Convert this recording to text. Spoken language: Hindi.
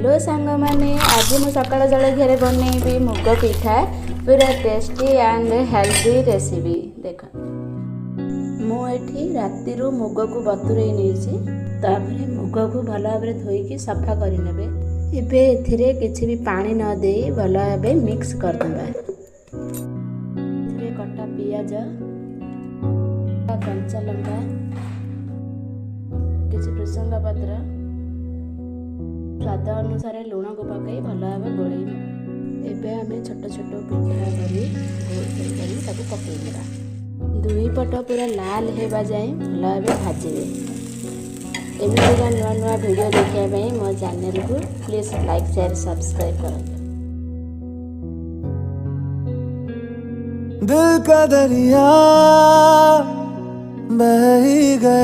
हेलो सांग माने आज मु सकाळ जलखिया बनैबी मुग पिठा पूरा टेस्टी एंड हेल्दी रेसिपी। देख मुझे राति मुग को बतुरे नहीं मुग को भल भाव धोईकी सफा करने एबे किसी भी पानी न दे भल भाव मिक्स करदे। कटा पियाज कंचा लंका किसी भृसंगा पत्र स्वाद अनुसार लुण को पकई भल भाव गोल एवं आम छोट छोट पिठा कर पकईदेवा। दुई पट पूरा लाल होगा जाए भल भाव भाजे। एमती नुआ नुआ वीडियो देखापी मो चैनल को प्लीज लाइक शेयर सब्सक्राइब करें। दिल का दरिया बह ही गया।